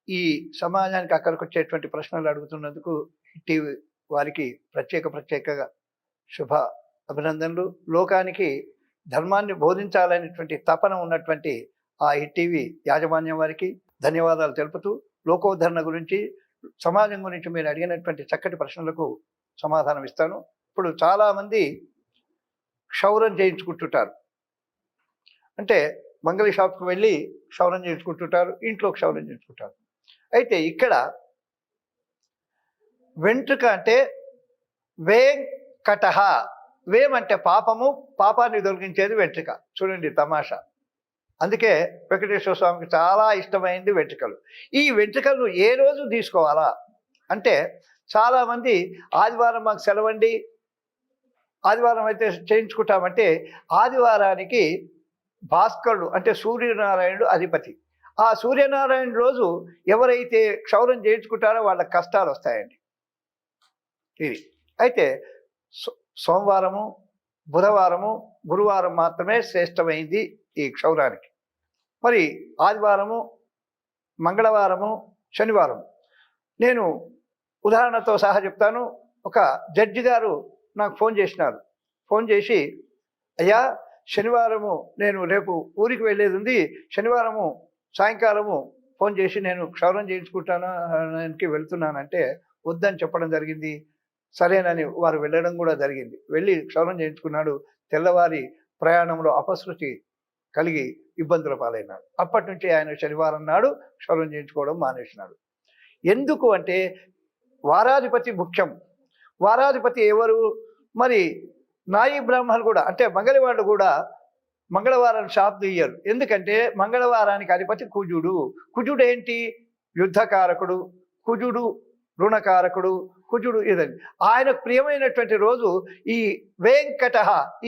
ఈ సమాజానికి అక్కడికొచ్చేటువంటి ప్రశ్నలు అడుగుతున్నందుకు టీవీ వారికి ప్రత్యేకంగా శుభ అభినందనలు. లోకానికి ధర్మాన్ని బోధించాలనేటువంటి తపన ఉన్నటువంటి ఆ టీవీ యాజమాన్యం వారికి ధన్యవాదాలు తెలుపుతూ, లోకోద్ధరణ గురించి, సమాజం గురించి మీరు అడిగినటువంటి చక్కటి ప్రశ్నలకు సమాధానం ఇస్తాను. ఇప్పుడు చాలామంది క్షౌరం చేయించుకుంటుంటారు. అంటే మంగళ షాప్కి వెళ్ళి క్షౌరం చేయించుకుంటుంటారు, ఇంట్లో క్షౌరం చేయించుకుంటారు. అయితే ఇక్కడ వెంట్రుక అంటే వేంకటహ, వేం అంటే పాపము, పాపాన్ని తొలగించేది వెంట్రుక. చూడండి తమాషా. అందుకే వెంకటేశ్వర స్వామికి చాలా ఇష్టమైంది వెంట్రుకలు. ఈ వెంట్రుకలను ఏ రోజు తీసుకోవాలా అంటే, చాలామంది ఆదివారం మాకు సెలవండి, ఆదివారం అయితే చేయించుకుంటామంటే, ఆదివారానికి భాస్కరుడు అంటే సూర్యనారాయణుడు అధిపతి. ఆ సూర్యనారాయణ రోజు ఎవరైతే క్షౌరం చేయించుకుంటారో వాళ్ళకి కష్టాలు వస్తాయండి. ఇది అయితే సోమవారము, బుధవారము, గురువారం మాత్రమే శ్రేష్టమైంది ఈ క్షౌరానికి. మరి ఆదివారము, మంగళవారము, శనివారం నేను ఉదాహరణతో సహా చెప్తాను. ఒక జడ్జి గారు నాకు ఫోన్ చేసినారు. ఫోన్ చేసి, అయ్యా శనివారము నేను రేపు ఊరికి వెళ్ళేది ఉంది, శనివారము సాయంకాలము ఫోన్ చేసి నేను క్షౌరం చేయించుకుంటానికి వెళ్తున్నానంటే వద్దని చెప్పడం జరిగింది. సరేనని వారు వెళ్ళడం కూడా జరిగింది. వెళ్ళి క్షౌరం చేయించుకున్నాడు. తెల్లవారి ప్రయాణంలో అపశృతి కలిగి ఇబ్బందుల పాలైనాడు. అప్పటి నుంచి ఆయన శనివారం నాడు క్షౌరం చేయించుకోవడం మానేసినాడు. ఎందుకు అంటే వారాధిపతి ముఖ్యం. వారాధిపతి ఎవరు? మరి నాయి బ్రాహ్మణులు కూడా, అంటే మంగళవాళ్ళు కూడా మంగళవారం షాప్ తీయరు. ఎందుకంటే మంగళవారానికి అధిపతి కుజుడు. కుజుడు ఏంటి? యుద్ధకారకుడు. కుజుడు రుణకారకుడు. కుజుడు ఇదండి. ఆయనకు ప్రియమైనటువంటి రోజు ఈ వేంకట,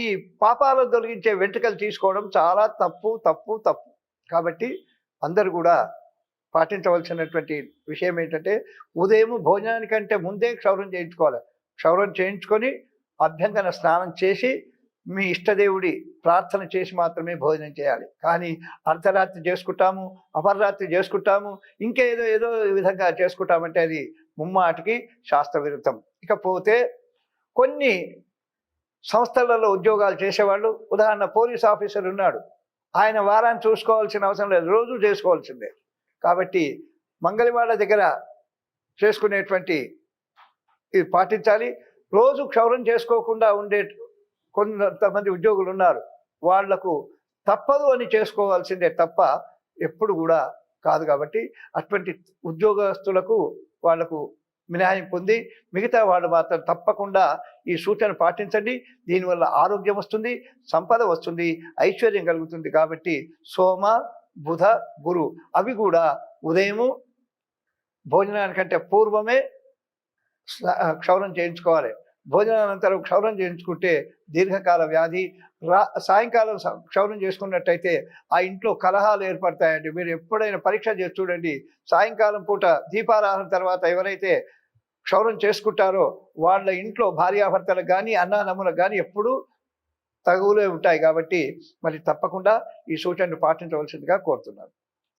ఈ పాపాలను తొలగించే వెంట్రుకలు తీసుకోవడం చాలా తప్పు తప్పు తప్పు. కాబట్టి అందరూ కూడా పాటించవలసినటువంటి విషయం ఏంటంటే, ఉదయం భోజనానికంటే ముందే క్షౌరం చేయించుకోవాలి. క్షౌరం చేయించుకొని అభ్యంగన స్నానం చేసి మీ ఇష్టదేవుడి ప్రార్థన చేసి మాత్రమే భోజనం చేయాలి. కానీ అర్ధరాత్రి చేసుకుంటాము, అపర్రాత్రి చేసుకుంటాము, ఇంకేదో ఏదో విధంగా చేసుకుంటామంటే అది ముమ్మాటికి శాస్త్ర విరుద్ధం. ఇకపోతే కొన్ని సంస్థలలో ఉద్యోగాలు చేసేవాళ్ళు, ఉదాహరణ పోలీస్ ఆఫీసర్ ఉన్నాడు, ఆయన వారాన్ని చూసుకోవాల్సిన అవసరం లేదు, రోజు చేసుకోవాల్సిందే. కాబట్టి మంగళవాళ్ళ దగ్గర చేసుకునేటువంటి ఇది పాటించాలి. రోజు క్షౌరం చేసుకోకుండా ఉండే కొంతమంది ఉద్యోగులు ఉన్నారు, వాళ్లకు తప్పదు అని చేసుకోవాల్సిందే తప్ప ఎప్పుడు కూడా కాదు. కాబట్టి అటువంటి ఉద్యోగస్తులకు వాళ్లకు మినహాయింపు ఉంది. మిగతా వాళ్ళు మాత్రం తప్పకుండా ఈ సూచన పాటించండి. దీనివల్ల ఆరోగ్యం వస్తుంది, సంపద వస్తుంది, ఐశ్వర్యం కలుగుతుంది. కాబట్టి సోమ, బుధ, గురు అవి కూడా ఉదయము భోజనానికంటే పూర్వమే క్షౌరం చేయించుకోవాలి. భోజనానంతరం క్షౌరం చేయించుకుంటే దీర్ఘకాల వ్యాధి. సాయంకాలం క్షౌరం చేసుకున్నట్టయితే ఆ ఇంట్లో కలహాలు ఏర్పడతాయండి. మీరు ఎప్పుడైనా పరీక్ష చేసి చూడండి. సాయంకాలం పూట దీపారాధన తర్వాత ఎవరైతే క్షౌరం చేసుకుంటారో వాళ్ళ ఇంట్లో భార్యాభర్తలకు కానీ అన్నానమ్ములకు కానీ ఎప్పుడూ తగువులే ఉంటాయి. కాబట్టి మరి తప్పకుండా ఈ సూచనను పాటించవలసిందిగా కోరుతున్నాను.